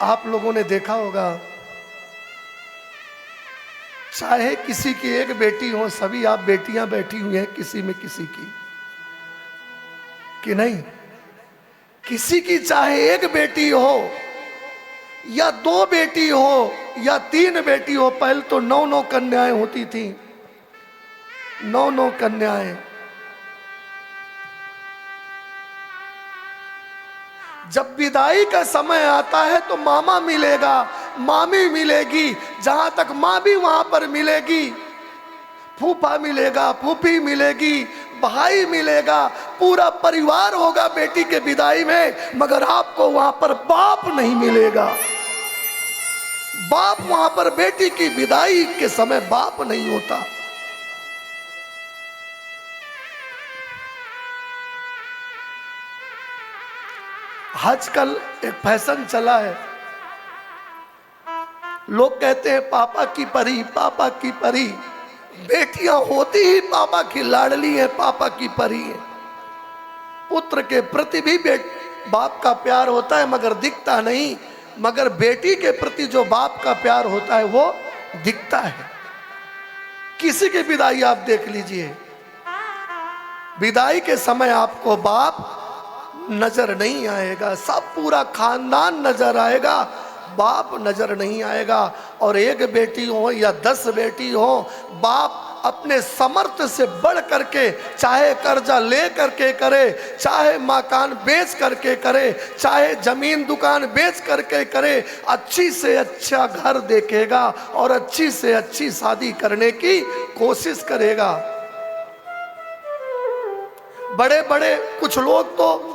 आप लोगों ने देखा होगा, चाहे किसी की एक बेटी हो, सभी आप बेटियां बैठी हुई हैं किसी में किसी की, कि नहीं? किसी की चाहे एक बेटी हो या दो बेटी हो या तीन बेटी हो, पहले तो 9 9 कन्याएं होती थी, 9 9 कन्याएं। जब विदाई का समय आता है तो मामा मिलेगा, मामी मिलेगी, जहां तक माँ भी वहां पर मिलेगी, फूफा मिलेगा, फूफी मिलेगी, भाई मिलेगा, पूरा परिवार होगा बेटी के विदाई में, मगर आपको वहां पर बाप नहीं मिलेगा। बाप वहां पर बेटी की विदाई के समय बाप नहीं होता। आजकल एक फैशन चला है, लोग कहते हैं पापा की परी, पापा की परी। बेटियां होती ही पापा की लाडली है, पापा की परी है। पुत्र के प्रति भी बाप का प्यार होता है मगर दिखता नहीं, मगर बेटी के प्रति जो बाप का प्यार होता है वो दिखता है। किसी की विदाई आप देख लीजिए, विदाई के समय आपको बाप नजर नहीं आएगा, सब पूरा खानदान नजर आएगा, बाप नजर नहीं आएगा। और एक बेटी हो या 10 बेटी हो, बाप अपने समर्थ से बढ़ करके, चाहे कर्जा ले करके करे, चाहे मकान बेच करके करे, चाहे जमीन दुकान बेच करके करे, अच्छी से अच्छा घर देखेगा और अच्छी से अच्छी शादी करने की कोशिश करेगा। बड़े बड़े कुछ लोग तो,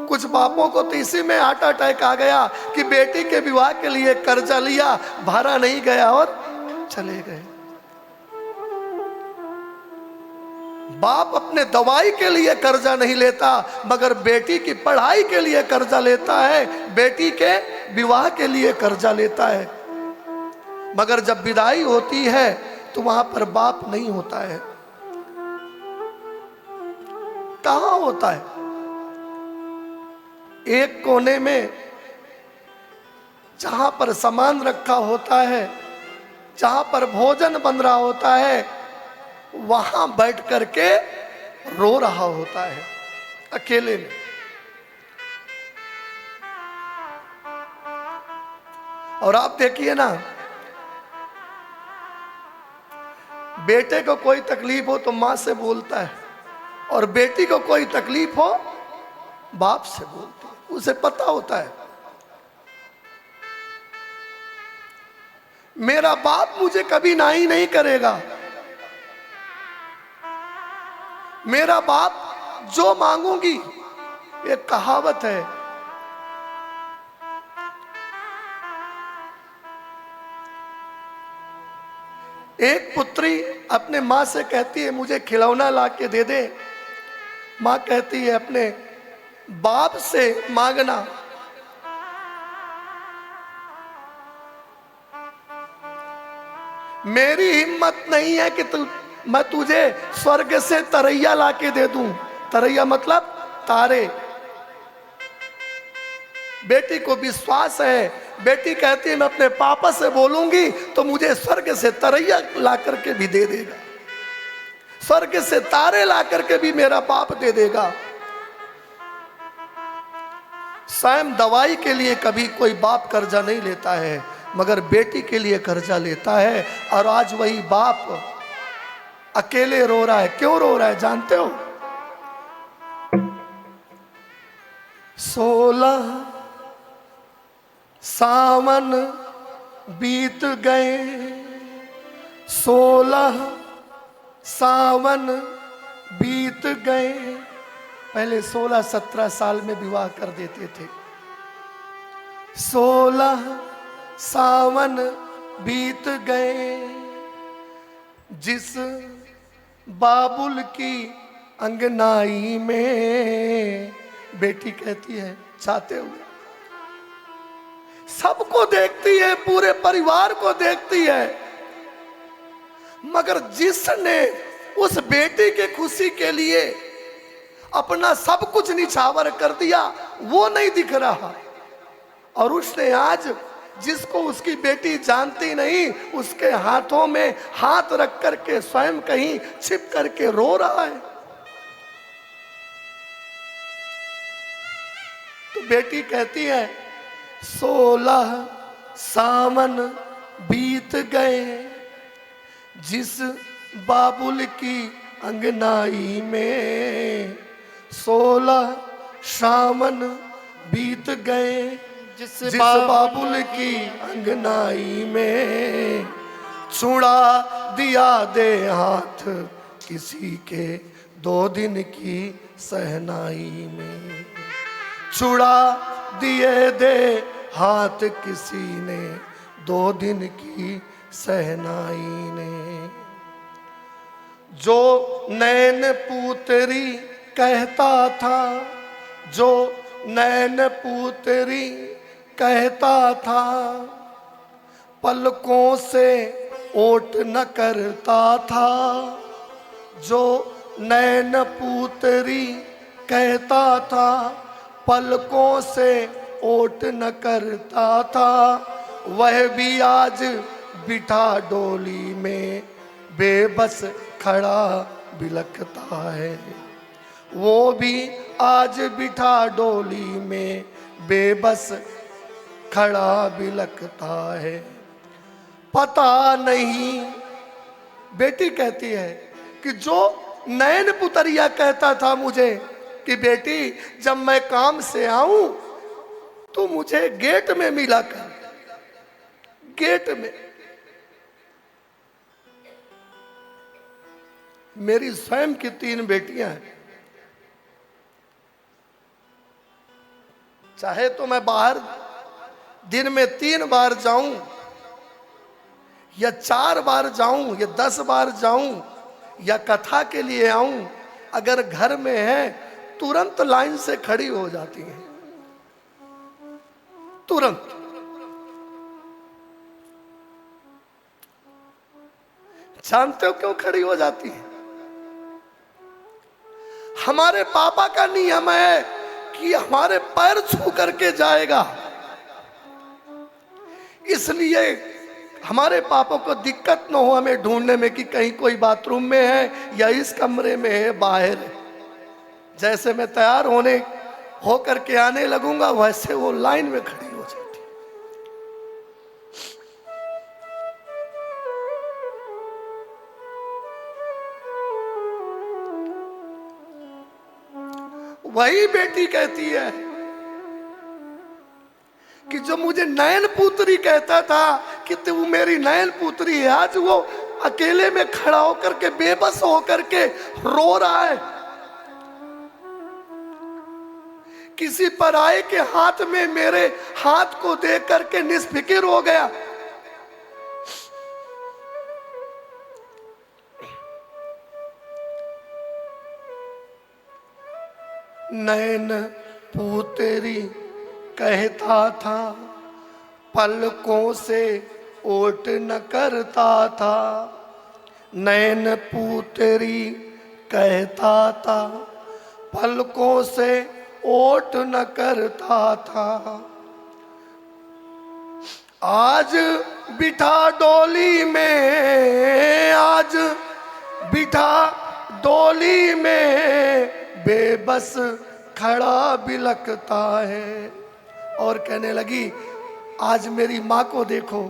कुछ बापों को तो इसी में हार्ट अटैक आ गया कि बेटी के विवाह के लिए कर्जा लिया, भरा नहीं गया और चले गए। बाप अपने दवाई के लिए कर्जा नहीं लेता, मगर बेटी की पढ़ाई के लिए कर्जा लेता है, बेटी के विवाह के लिए कर्जा लेता है। मगर जब विदाई होती है तो वहां पर बाप नहीं होता है। कहां होता है? एक कोने में जहां पर सामान रखा होता है, जहां पर भोजन बन रहा होता है, वहां बैठ करके रो रहा होता है अकेले में। और आप देखिए ना, बेटे को कोई तकलीफ हो तो मां से बोलता है, और बेटी को कोई तकलीफ हो बाप से बोलती है। उसे पता होता है मेरा बाप मुझे कभी नाई नहीं करेगा, मेरा बाप जो मांगूंगी। एक कहावत है, एक पुत्री अपने मां से कहती है मुझे खिलौना ला के दे दे। मां कहती है अपने बाप से मांगना। मेरी हिम्मत नहीं है कि मैं तुझे स्वर्ग से तरैया ला के दे दूं। तरैया मतलब तारे। बेटी को विश्वास है, बेटी कहती है मैं अपने पापा से बोलूंगी तो मुझे स्वर्ग से तरैया ला करके भी दे देगा, स्वर्ग से तारे ला करके भी मेरा बाप दे देगा। स्वयं दवाई के लिए कभी कोई बाप कर्जा नहीं लेता है, मगर बेटी के लिए कर्जा लेता है। और आज वही बाप अकेले रो रहा है। क्यों रो रहा है जानते हो? 16 सावन बीत गए, 16 सावन बीत गए। पहले 16-17 साल में विवाह कर देते थे। 16 सावन बीत गए, जिस बाबुल की अंगनाई में, बेटी कहती है चाहते हुए, सबको देखती है, पूरे परिवार को देखती है, मगर जिसने उस बेटी के खुशी के लिए अपना सब कुछ निछावर कर दिया वो नहीं दिख रहा। और उसने आज जिसको उसकी बेटी जानती नहीं, उसके हाथों में हाथ रख करके स्वयं कहीं छिप करके रो रहा है। तो बेटी कहती है 16 सावन बीत गए, जिस बाबुल की अंगनाई में 16 सावन बीत गए, जिस बाबुल की अंगनाई में छुड़ा दिया दे हाथ किसी के 2 दिन की सहनाई में, छुड़ा दिए दे हाथ किसी ने 2 दिन की सहनाई ने। जो नैन पूतरी कहता था, जो नैन पूतरी कहता था, पलकों से ओट न करता था। जो नैन पूतरी कहता था, पलकों से ओट न करता था, वह भी आज बिठा डोली में बेबस खड़ा बिलखता है। वो भी आज बिठा डोली में बेबस खड़ा बिलखता है। पता नहीं, बेटी कहती है कि जो नैन पुतरिया कहता था मुझे कि बेटी जब मैं काम से आऊं तो मुझे गेट में मिला कर, गेट में। मेरी स्वयं की 3 बेटियां हैं। चाहे तो मैं बाहर दिन में 3 बार जाऊं या 4 बार जाऊं या 10 बार जाऊं या कथा के लिए आऊं, अगर घर में है तुरंत लाइन से खड़ी हो जाती हैं, तुरंत। जानते हो क्यों खड़ी हो जाती है? हमारे पापा का नियम है कि हमारे पैर छू करके जाएगा, इसलिए हमारे पापा को दिक्कत न हो हमें ढूंढने में कि कहीं कोई बाथरूम में है या इस कमरे में है, बाहर है। जैसे मैं तैयार हो करके आने लगूंगा, वैसे वो लाइन में खड़ी हो जाती। वही बेटी कहती है कि जो मुझे नैन पुत्री कहता था कि तू मेरी नैन पुत्री है, आज वो अकेले में खड़ा होकर के बेबस होकर के रो रहा है। किसी पराये के हाथ में मेरे हाथ को देख करके निस्फिकिर हो गया। नैन पुतरी कहता था, पलकों से ओट न करता था। नैन पुतरी कहता था, पलकों से ओट न करता था। आज बिठा डोली में, आज बिठा डोली में बेबस खड़ा बिलखता है। और कहने लगी, आज मेरी माँ को देखो,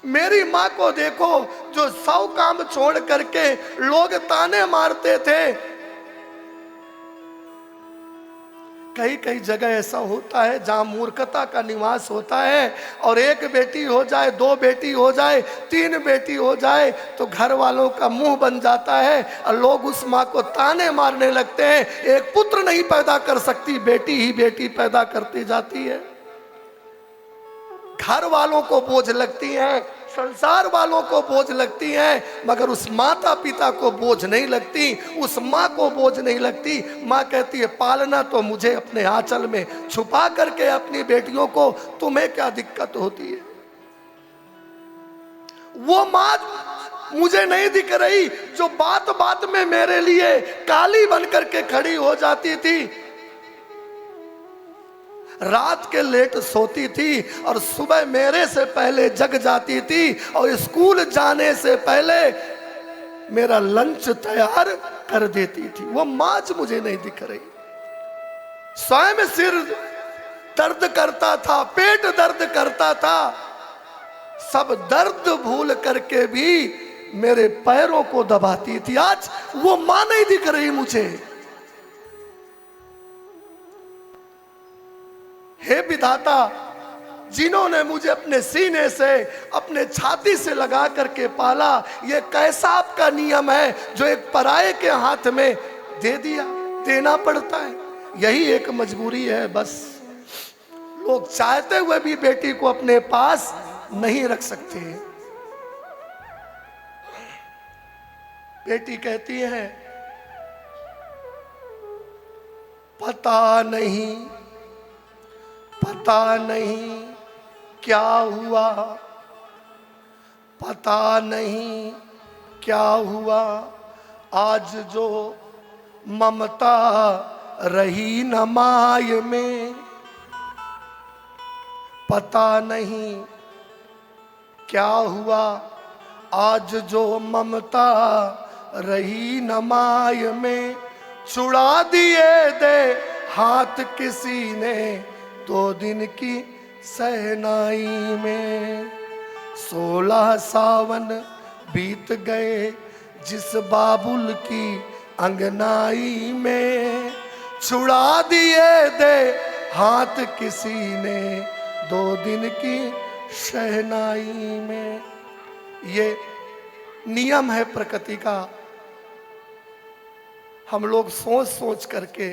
मेरी माँ को देखो, जो 100 काम छोड़ करके लोग ताने मारते थे। कई कई जगह ऐसा होता है जहां मूर्खता का निवास होता है, और 1 बेटी हो जाए, 2 बेटी हो जाए, 3 बेटी हो जाए तो घर वालों का मुंह बन जाता है और लोग उस माँ को ताने मारने लगते हैं। एक पुत्र नहीं पैदा कर सकती, बेटी ही बेटी पैदा करती जाती है। घर वालों को बोझ लगती है, संसार वालों को बोझ लगती है, मगर उस माता पिता को बोझ नहीं लगती, उस माँ को बोझ नहीं लगती। माँ कहती है, पालना तो मुझे अपने आंचल में छुपा करके अपनी बेटियों को, तुम्हें क्या दिक्कत होती है? वो माँ मुझे नहीं दिख रही जो बात बात में मेरे लिए काली बन करके खड़ी हो जाती थी। रात के लेट सोती थी और सुबह मेरे से पहले जग जाती थी और स्कूल जाने से पहले मेरा लंच तैयार कर देती थी। वो माँ आज मुझे नहीं दिख रही। स्वयं सिर दर्द करता था, पेट दर्द करता था, सब दर्द भूल करके भी मेरे पैरों को दबाती थी। आज वो मां नहीं दिख रही मुझे। हे विधाता, जिन्होंने मुझे अपने सीने से, अपने छाती से लगा करके पाला, ये कैसा आपका नियम है जो एक पराये के हाथ में दे दिया, देना पड़ता है। यही एक मजबूरी है बस। लोग चाहते हुए भी बेटी को अपने पास नहीं रख सकते। बेटी कहती है, पता नहीं क्या हुआ, पता नहीं क्या हुआ, आज जो ममता रही न माय में। पता नहीं क्या हुआ, आज जो ममता रही न माय में। छुड़ा दिए दे हाथ किसी ने 2 दिन की सहनाई में। 16 सावन बीत गए जिस बाबुल की अंगनाई में। छुड़ा दिए दे हाथ किसी ने 2 दिन की शहनाई में। ये नियम है प्रकृति का। हम लोग सोच सोच करके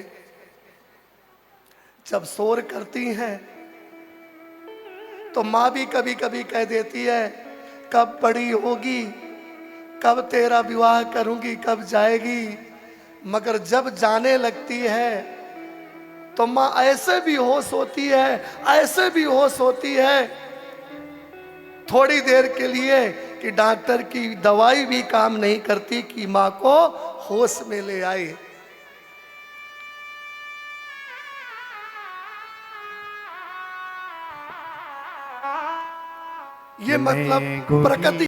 जब शोर करती हैं तो माँ भी कभी कभी कह देती है, कब बड़ी होगी, कब तेरा विवाह करूंगी, कब जाएगी। मगर जब जाने लगती है तो माँ ऐसे भी होश होती है, ऐसे भी होश होती है थोड़ी देर के लिए कि डॉक्टर की दवाई भी काम नहीं करती कि माँ को होश में ले आए। ये मतलब प्रकृति